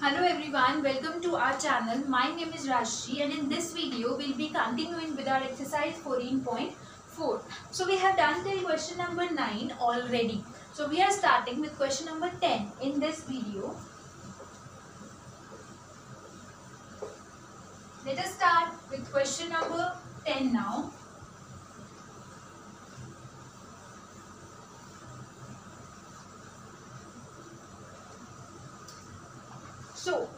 Hello everyone, welcome to our channel. My name is Rashmi and in this video we'll be continuing with our exercise 14.4. So we have done till question number 9 already. So we are starting with question number 10 in this video. Let us start with question number 10 now. So,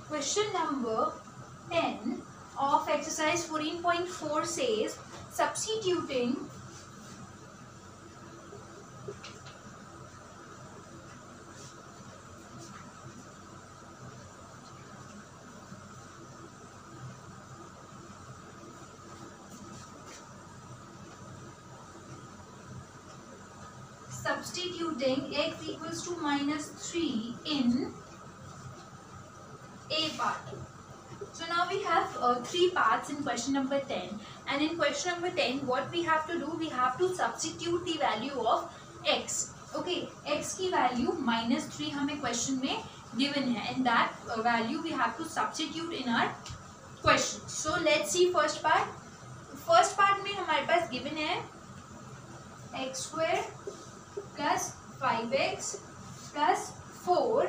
question number 10 of exercise 14.4 says substituting x equals to minus 3 in A part. So now we have 3 parts in question number 10, and in question number 10 what we have to do, we have to substitute the value of x. Okay, x की value minus 3 हमें question में given है, and that value we have to substitute in our question. So let's see first part. First part में हमारे पास given है x square plus 5x plus 4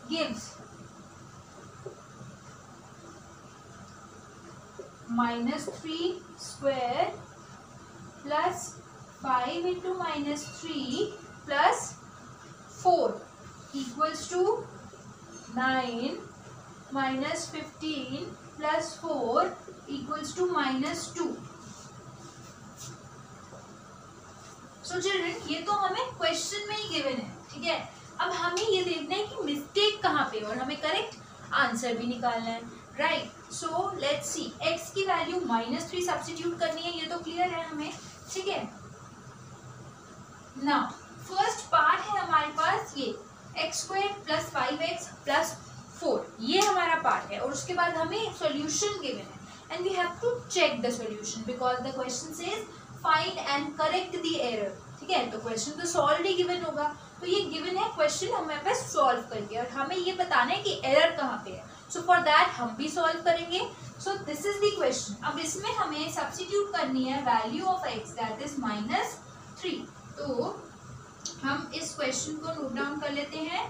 gives minus 3 square plus 5 into minus 3 plus 4 equals to 9 minus 15 plus 4 equals to minus 2. So children, ये तो हमें question में ही given है, ठीक है. अब हमें ये देखना है कि मिस्टेक कहाँ पे और हमें करेक्ट आंसर भी निकालना है, right. So let's see, x की वैल्यू minus 3 सब्स्टिट्यूट करनी है, ये तो क्लियर है हमें, ठीक है. नाउ फर्स्ट पार्ट है हमारे पास ये x square plus 5x plus 4, ये हमारा पार्ट है, और उसके बाद हमें सॉल्यूशन गिवन है and we have to check the solution because the question says find and correct the error, ठीक है. तो क्वेश्चन तो सॉल्व ही गिवन होगा, तो ये गिवन है क्वेश्चन हमारे पास सॉल्व करके, और हमें ये बताना है कि एरर कहाँ पे है. सो फॉर दैट हम भी सॉल्व करेंगे. सो दिस इज द क्वेश्चन. अब इसमें हमें सब्स्टिट्यूट करनी है value of x that is minus 3. तो हम इस क्वेश्चन को नोट डाउन कर लेते हैं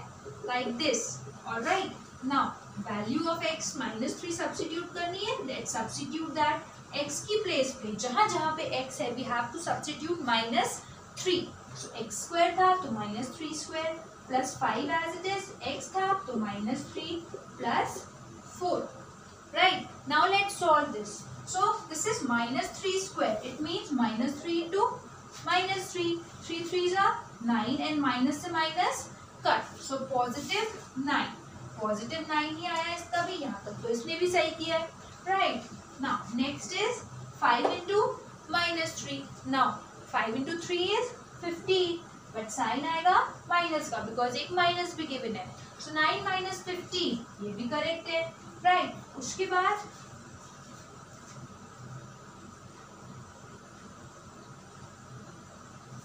like this. Alright, now value of x minus 3 substitute करनी है. Let's substitute that. x की प्लेस पे जहां जहां पे x है we have to substitute minus 3. So x square था तो minus 3 square plus 5 as it is, x था तो minus 3 plus 4. Right, now let's solve this. So this is minus 3 square, it means minus 3 into minus 3, 3 3s are 9 and minus से minus cut, so positive 9. Positive 9 ही आया इसका भी, यहाँ तक तो इसने भी सही किया है, right. Now next is 5 into minus 3. Now 5 into 3 is 15, but sign आएगा माइनस का बिकॉज एक माइनस भी गिवन है. सो 9 minus 15, ये भी करेक्ट है, राइट. उसके बाद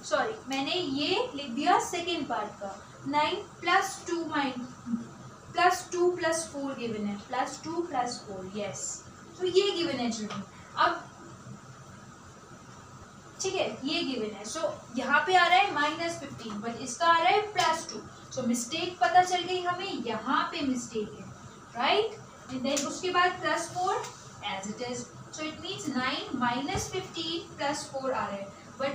सॉरी मैंने ये लिख दिया सेकेंड पार्ट का. 9 plus 2 प्लस 2 plus 4 गिवन है, प्लस 2 plus 4, यस. तो ये गिवन है चिल्ड्रन. अब ठीक है, ये गिवन है. सो यहाँ पे आ रहा है minus 15, बट इसका आ रहा है प्लस 2. सो मिस्टेक पता चल गई हमें, यहाँ पे मिस्टेक है, राइट. एंड देन उसके बाद plus 4 as it is. So it means 9 minus 15 plus 4 आ रहा है, बट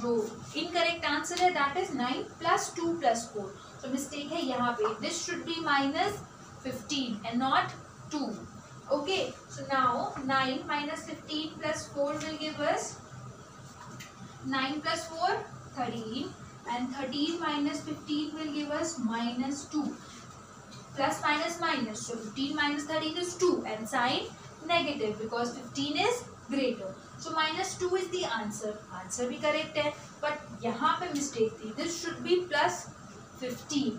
जो इनकरेक्ट आंसर है that is 9 plus 2 plus 4. So mistake है यहाँ पे. This should be minus 15 and not 2. Okay, so now 9 minus 15 plus 4 will give us 9 plus 4 13, and 13 minus 15 will give us minus 2. Plus minus minus, so 15 minus 13 is 2, and sign negative because 15 is greater. So minus 2 is the answer. Answer भी correct है, but यहाँ पे mistake थी. This should be plus 15.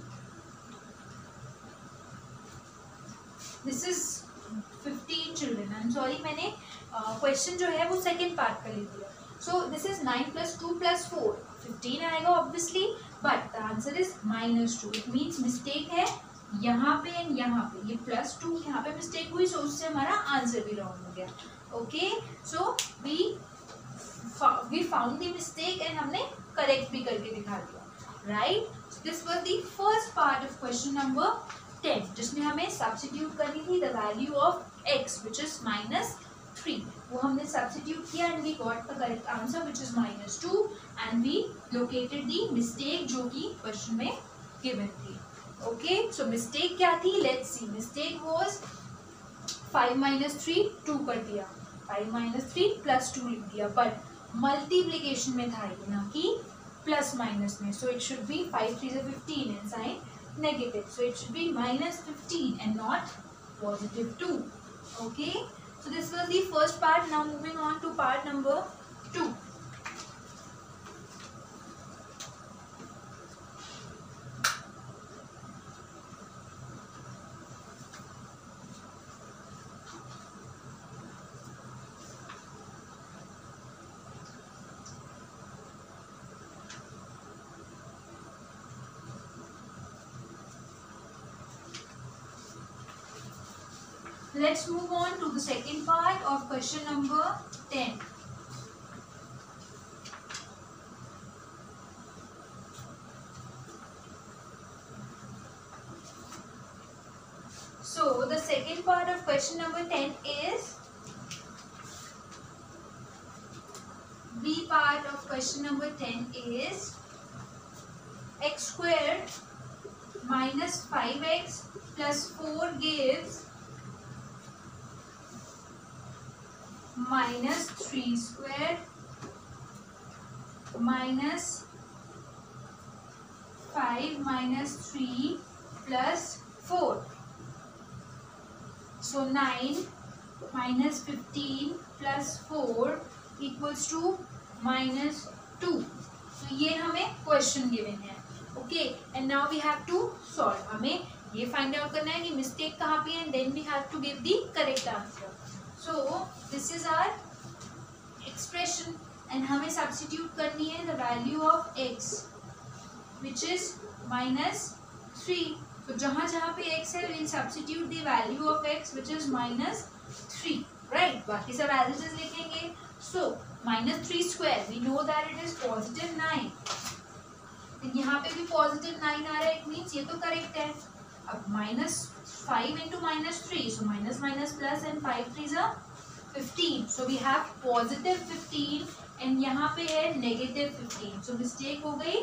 This is 15 children. I'm sorry, मैंने question जो है वो second part का लिख दिया. So this is 9 plus 2 plus 4, 15 आएगा obviously, but the answer is -2. It means mistake है यहाँ पे एंड यहाँ पे, ये +2 यहाँ पे मिस्टेक हुई, सो उससे हमारा आंसर भी रॉन्ग हो गया. Okay, so we found the mistake and हमने करेक्ट भी करके दिखा दिया. Right, this was the first part of question number 10, जिसमें हमें सब्स्टिट्यूट करनी थी the value of x which is -3. वो हमने सब्स्टिट्यूट किया and we got the correct answer which is -2 and we located the mistake जो कि क्वेश्चन में गिवन थी. ओके, सो मिस्टेक क्या थी, लेट्स सी. मिस्टेक वाज 5 - 3 2 कर दिया, 5 - 3 +2 लिख दिया, बट मल्टीप्लीकेशन में था ये, ना कि प्लस माइनस में. So it should be 5 3 15 and sign negative, so it should be -15 and not +2. Okay, so this was the first part. Now moving on to part number 2. Let's move on to the second part of question number 10. So the second part of question number 10 is, B part of question number 10 is x squared minus 5x plus 4 gives -3 squared minus 5 minus 3 plus 4. So 9 minus 15 plus 4 equals to -2. तो ये हमें question given है. Okay, and now we have to solve. हमें ये find out करना है कि mistake कहाँ पे है, and then we have to give the correct answer. So this is our expression and हमें substitute करनी है the value of x which is -3. तो जहाँ जहाँ पे x है we'll substitute the value of x which is -3. right, बाकी सब as it is लिखेंगे. So -3 square we know that it is +9. यहाँ पे भी +9 आ रहा है, it means ये तो correct है. अब -5 into -3, so minus minus plus and 5 3s are 15. So we have +15 and यहाँ पे है -15. So mistake हो गई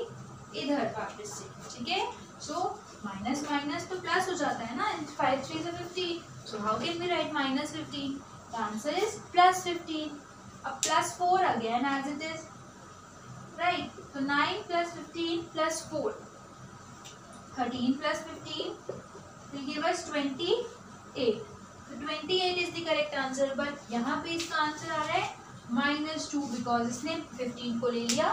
इधर वापस से. ठीक है, so minus minus तो plus हो जाता है ना, and 5 3s are 15. So how can we write -15? The answer is +15. अब +4 again as it is. Right, so 9 plus 15 plus 4, 13 plus 15 will give us 28. So 28 is the correct answer, but यहाँ पे इसका answer आ रहा है -2 because इसने 15 को ले लिया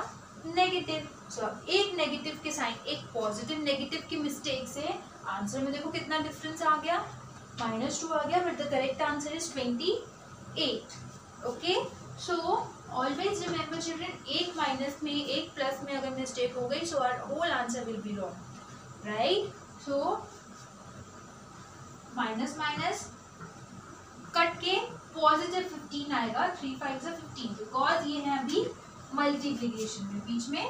नेगेटिव. सो अब एक नेगेटिव के साइन, एक पॉजिटिव नेगेटिव की मिस्टेक से आंसर में देखो कितना डिफरेंस आ गया, -2 आ गया, but the correct answer is 28. Okay, so always remember children, एक माइनस में एक प्लस में अगर मिस्टेक हो गई so our whole answer will be wrong. Right, so minus minus cut के +15 आएगा, 3 5 से 15 बिकॉज ये है अभी मल्टीप्लीकेशन में, बीच में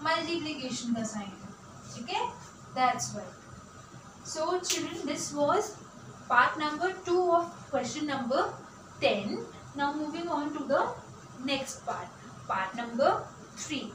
मल्टीप्लीकेशन का साइन है. ठीक है, that's why. So children, this was part number 2 of question number 10. Now moving on to the next part number 3.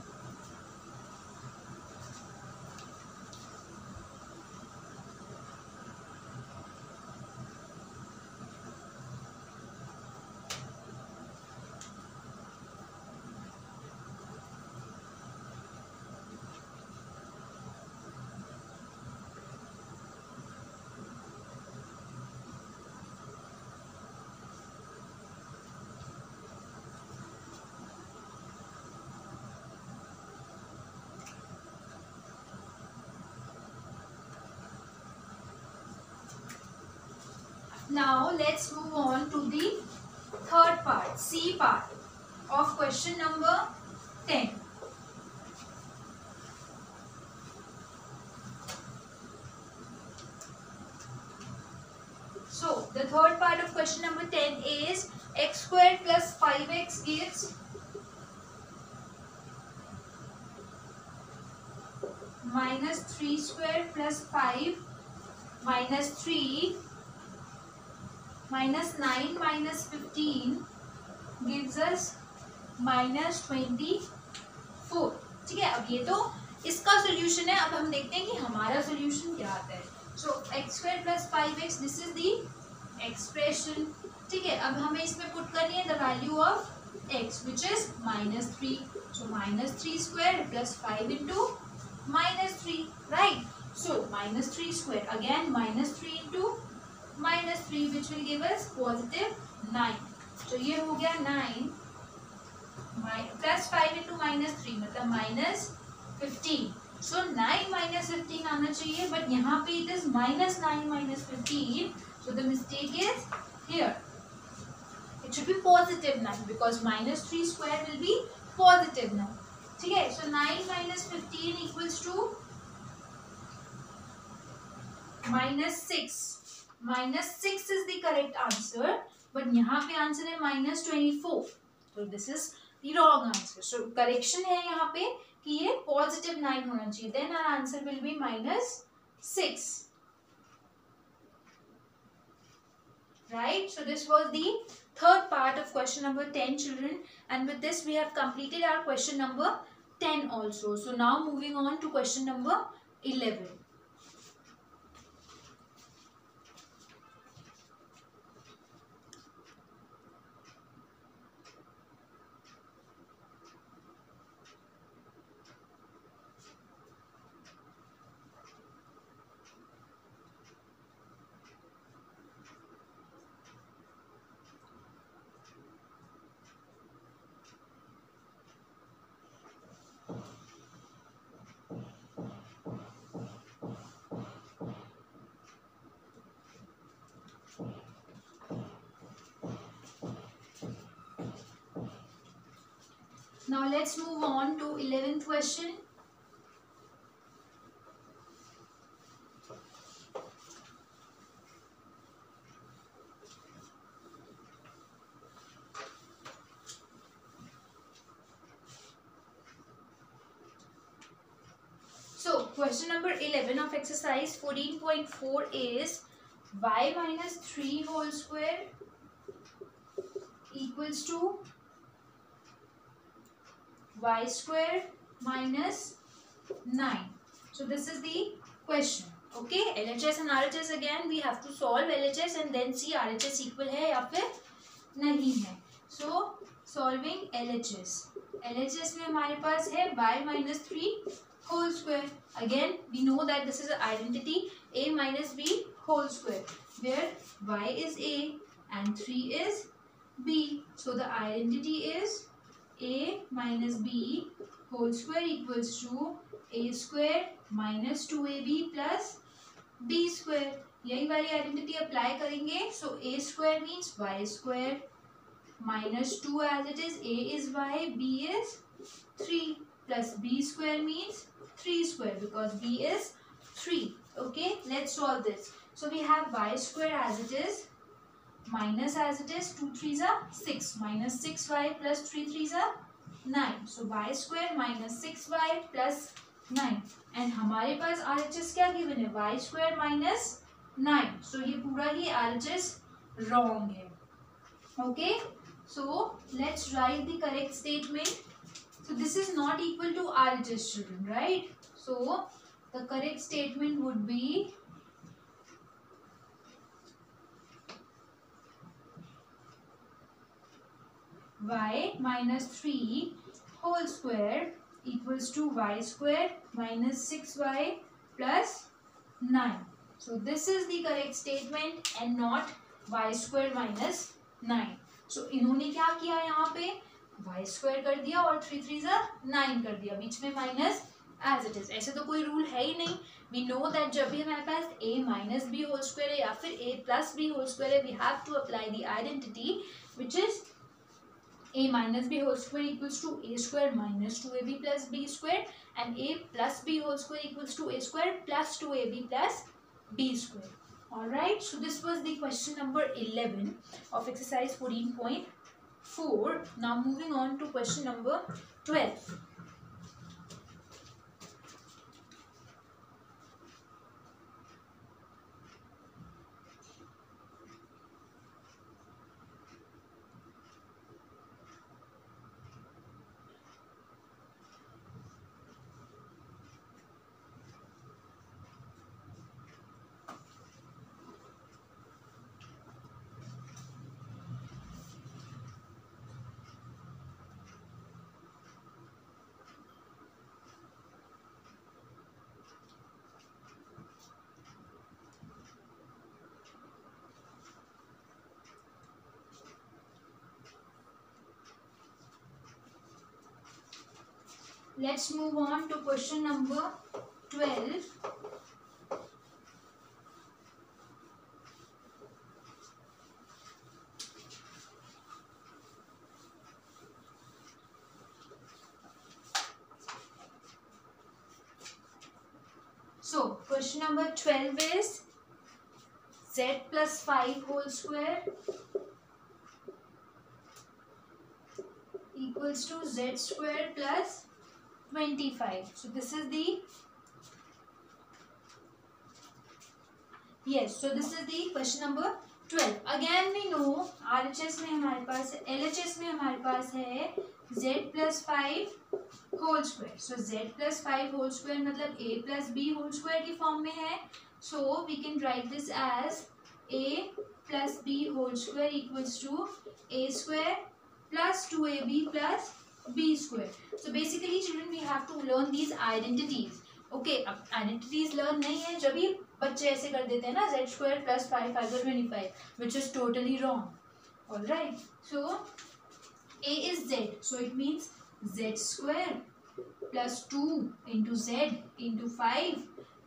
Now let's move on to the third part, C part. of question number 10. So the third part of question number 10 is x squared plus 5x gives minus 3 square plus 5 minus 3 minus 9 minus 15 gives us minus 24. ठीक है, अब ये तो इसका solution है. अब हम देखते हैं कि हमारा सोल्यूशन क्या आता है. So x square plus 5x this is the expression. ठीक है, अब हमें इसमें पुट करनी है the value of x which is -3. So -3 square plus 5 into -3, right. So -3 square again -3 into -3 which will give us +9. तो ये हो गया 9 प्लस 5 इंटू -3 मतलब -15. सो 9 minus 15 आना चाहिए, बट यहाँ पे it is -9 minus 15. So the mistake is here. It should be +9 because -3 square will be +9. ठीक है, so 9 minus 15 equals to -6. -6 is the correct answer, but यहाँ पे आंसर है -24. So this is the wrong answer. So correction है यहाँ पे कि ये +9 होना चाहिए. Then our answer will be -6. Right, so this was the third part of question number 10, children, and with this we have completed our question number 10 also. So now moving on to question number 11. Now let's move on to 11th question. So question number 11 of exercise 14.4 is y minus 3 whole square equals to y square minus 9. So this is the question. Okay, LHS and RHS again we have to solve LHS and then see RHS equal है या फिर नहीं है. So solving LHS. LHS में हमारे पास है y minus 3 whole square. Again we know that this is an identity a minus b whole square where y is a and 3 is b. So the identity is a minus b whole square equals to a square minus 2ab plus b square. यही वाली identity apply करेंगे. सो a square means y square minus 2 as it is. a is y, b is 3 plus b square means 3 square because b is 3. Okay, let's solve this. So we have y square as it is minus as it is 2 3s are 6 minus 6y plus 3 3s are 9. So y square minus 6y plus 9 and हमारे पास RHS क्या given है y square minus 9. So ये पूरा ही RHS wrong है. Okay, so let's write the correct statement. So this is not equal to RHS, children, right? So the correct statement would be y minus 3 whole square equals to y square minus 6y plus 9. So this is the correct statement and not y square minus 9. So इन्होंने क्या किया यहाँ पे y square कर दिया और 3 3 9 कर दिया, बीच में माइनस as it is. ऐसे तो कोई रूल है ही नहीं. We know that जब भी हमारे पास a minus b whole square है या फिर a plus b whole square है, we have to apply the identity which is a minus b whole square equals to a square minus 2ab plus b square, and a plus b whole square equals to a square plus 2ab plus b square. Alright, so this was the question number 11 of exercise 14.4. Now moving on to question number 12. Let's move on to question number 12. So, question number 12 is z plus 5 whole square equals to z square plus 25. So this is the question number 12. Again we know RHS में हमारे पास है, LHS में हमारे पास है z plus 5 whole square. So z plus 5 whole square मतलब a plus b whole square की form में है. So we can write this as a plus b whole square equals to a square plus 2ab plus b square. So basically children we have to learn these identities. Okay, अब identities learn नहीं है जब भी बच्चे ऐसे कर देते हैं ना z square plus 5 5 25, which is totally wrong. Alright, so a is z, so it means z square plus 2 into z into 5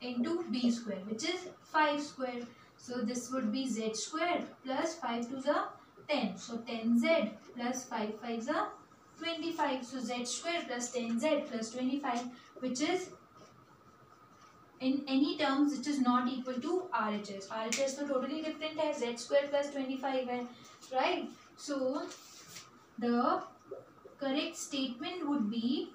into b square, which is 5 square. So this would be z square plus 5 to the 10. So 10z plus 5 5 the 25. So z square plus 10z plus 25, which is in any terms which is not equal to RHS. RHS तो totally different है, z square plus 25 है, right? So the correct statement would be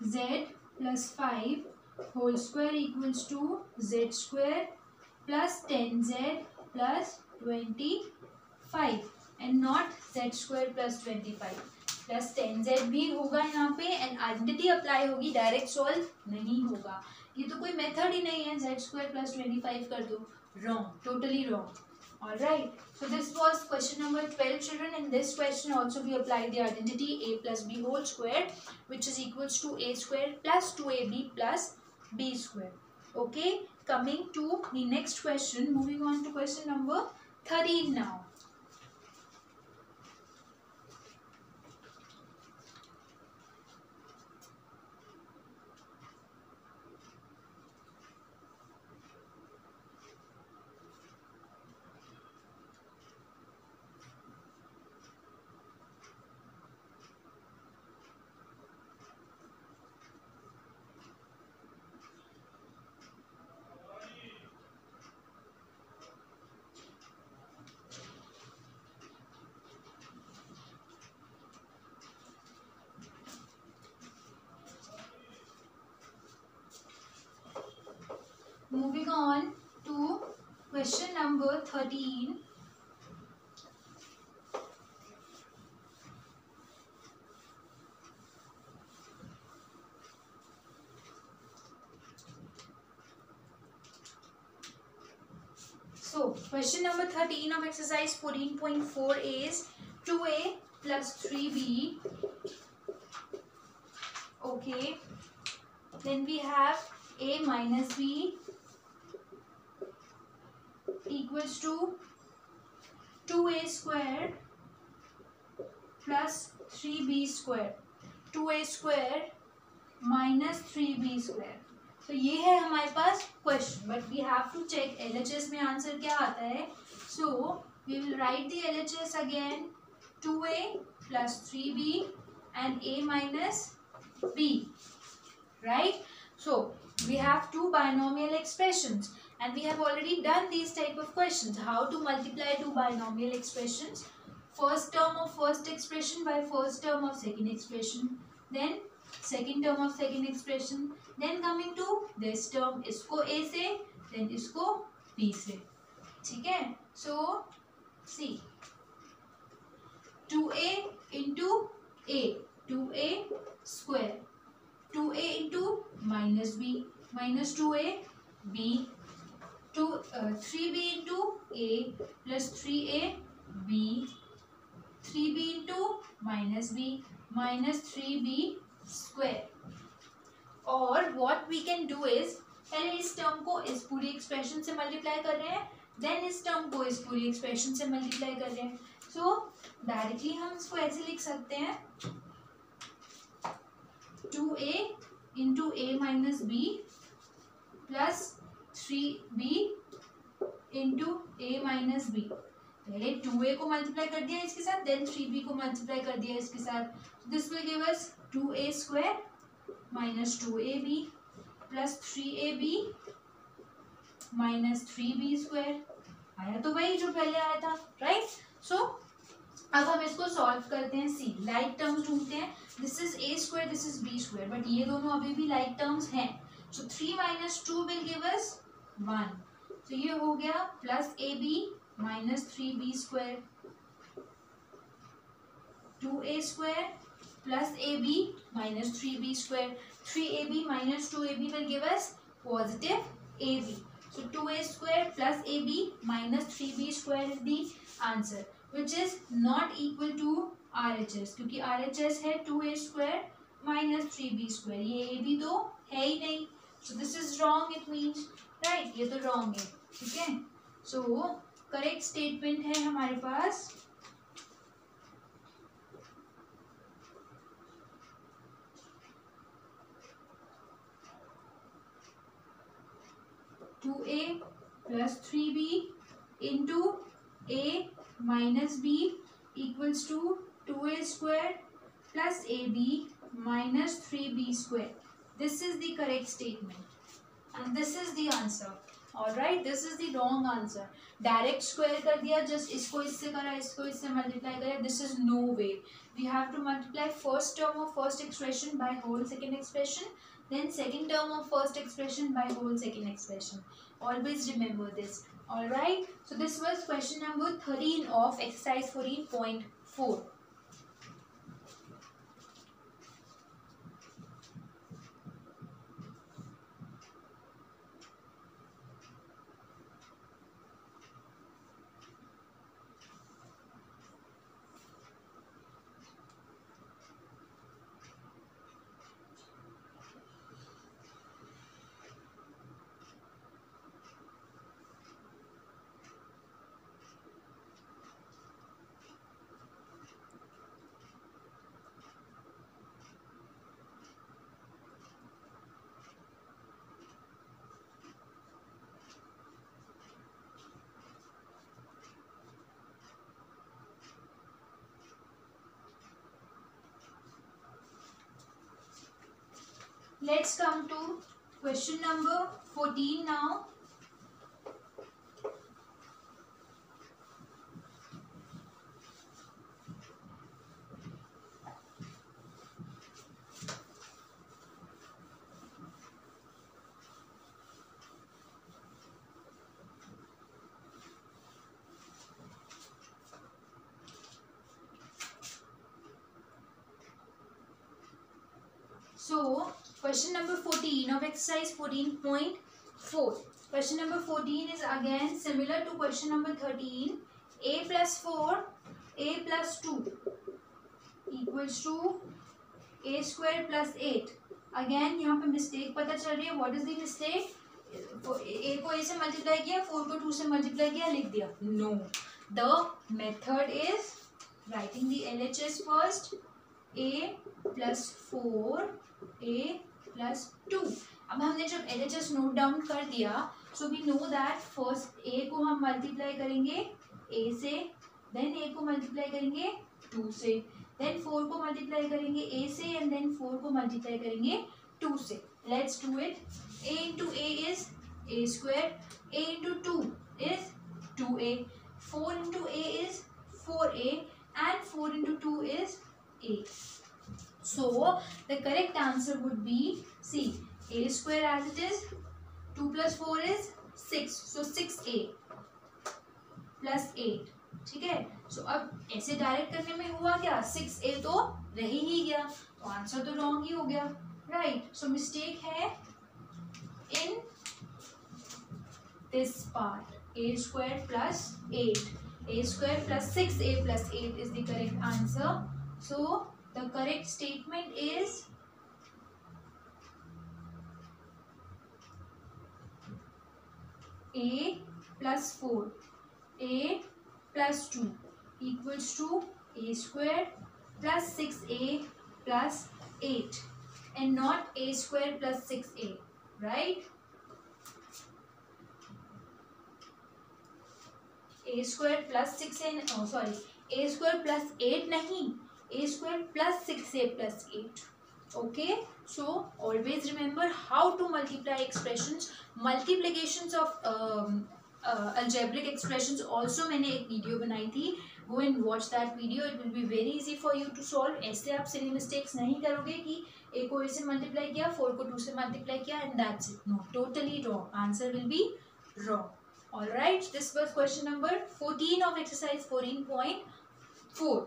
z plus 5 whole square equals to z square plus 10z plus 25 and not z square plus 25. Plus 10z भी होगा यहाँ पे and identity apply होगी, direct solve नहीं होगा. ये तो कोई मेथड ही नहीं है z स्क्वायर प्लस 25 कर दो. Wrong, totally wrong. Alright, so this was question number 12 children. In this question also we apply the identity a plus b whole square, which is equals to a square plus 2ab plus b square. Okay, coming to the next question, moving on to question number 13 now. Moving on to question number 13. So, question number 13 of exercise 14.4 is 2a plus 3b. Okay. Then we have a minus b equals to 2a square plus 3b square. 2a square minus 3b square. तो ये है हमारे पास question, but we have to check LHS में answer क्या आता है. सो we will write the LHS again, 2a plus 3b and a minus b, right? So we have two binomial expressions and we have already done these type of questions. How to multiply two binomial expressions? First term of first expression by first term of second expression, then second term of second expression, then coming to this term, इसको a से then इसको b से, ठीक है? So see, 2a into a, 2a square, 2a into minus b, minus 2a b, 3b into a plus 3a b, 3b into minus b minus 3b square. और what we can do is, पहले इस term को इस पूरी expression से multiply कर रहे हैं, देन इस टर्म को इस पूरी एक्सप्रेशन से मल्टीप्लाई कर रहे हैं. सो डायरेक्टली हम इसको ऐसे लिख सकते हैं, 2a into a minus b plus 3b into a minus b. पहले 2a को मल्टीप्लाई कर दिया इसके साथ, देन 3b को मल्टीप्लाई कर दिया इसके साथ. This will give us 2a square minus 2ab plus 3ab minus 3b square. आया तो वही जो पहले आया था, राइट? सो अब हम इसको सॉल्व करते हैं. सी, लाइक टर्म्स ढूंढते हैं. This is a square, this is b square, but ये दोनों अभी भी लाइक टर्म्स हैं. सो 3 माइनस 2 विल गिव अस 1. तो ये हो गया plus ab minus 3b square, 2a square plus ab minus 3b square. 3ab minus 2ab will give us positive ab. So 2a square plus ab minus 3b square is the answer, which is not equal to RHS, क्योंकि RHS है 2a square minus 3b square. ये ab तो है ही नहीं. So this is wrong, it means, right? ये तो wrong है, ठीक है? So correct statement है हमारे पास 2a plus 3b into a minus b equals to 2a square plus ab minus 3b square. This is the correct statement and this is the answer. Alright, this is the wrong answer. Direct square कर दिया, just इसको इससे करा, इसको इससे multiply करा. This is no way. We have to multiply first term of first expression by whole second expression, then second term of first expression by whole second expression. Always remember this. Alright, so this was question number 13 of exercise 14.4. Let's come to question number 14 now. So, question number 14 of exercise 14.4. Question number 14 is again similar to question number 13. A plus 4, A plus 2 equals to A square plus 8. Again यहाँ पे mistake पता चल रही है. What is the mistake? A को A से multiply किया, 4 को 2 से multiply किया, लिख दिया. No. The method is writing the LHS first. A plus 4, A plus 2. अब हमने जब LHS नोट डाउन कर दिया, so we know that first A को हम मल्टीप्लाई करेंगे a से, देन a को मल्टीप्लाई करेंगे 2 से, देन 4 को मल्टीप्लाई करेंगे a से, एंड देन 4 को मल्टीप्लाई करेंगे 2 से. Let's do it. a into a is a square, a into 2 is 2a, 4 into a is 4a, and 4 into 2 is a. So the correct answer would be C, a square as it is. 2 plus 4 is 6, so 6a plus 8. ठीक है. सो अब ऐसे direct करने में हुआ क्या, 6a तो रह ही गया, तो आंसर तो रॉन्ग ही हो गया, राइट. सो मिस्टेक है in this part. a square plus 8, a square plus 6a plus 8 is the correct answer. So the correct statement is a plus 4, a plus 2 equals to a square plus 6a plus 8, and not a square plus 6a, right? a square plus 6a, oh sorry, a square plus 8 नहीं, a square plus 6a plus 8. Okay, so always remember how to multiply expressions. Multiplications of algebraic expressions also मैंने एक video बनाई थी, go and watch that video. It will be very easy for you to solve. ऐसे आप silly mistakes नहीं करोगे कि a को a से multiply किया, 4 को 2 से multiply किया, and that's it. No, totally wrong. Answer will be wrong. All right, this was question number 14 of exercise 14.4.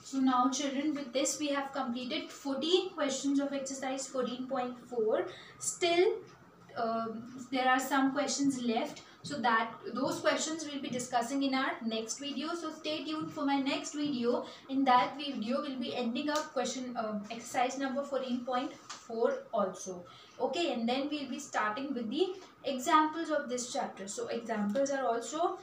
So now children, with this we have completed 14 questions of exercise 14.4. Still there are some questions left, so that those questions we'll be discussing in our next video. So stay tuned for my next video. In that video we'll be ending up question exercise number 14.4 also. Okay, and then we'll be starting with the examples of this chapter. So examples are also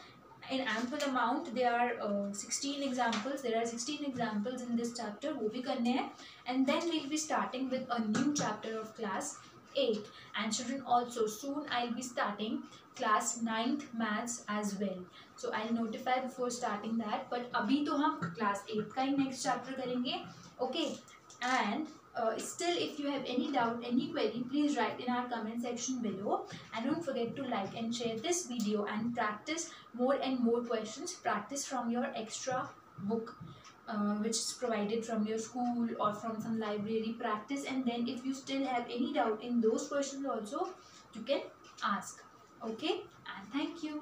in ample amount. There are 16 examples. There are 16 examples in this chapter. वो भी करने हैं. And then we'll be starting with a new chapter of class 8. And children, also soon I'll be starting class 9th maths as well. So I'll notify before starting that. But अभी तो हम class 8 का ही next chapter करेंगे. Okay. And still, if you have any doubt, any query, please write in our comment section below, and don't forget to like and share this video and practice more and more questions. Practice from your extra book which is provided from your school or from some library. Practice, and then if you still have any doubt in those questions also, you can ask. Okay, and thank you.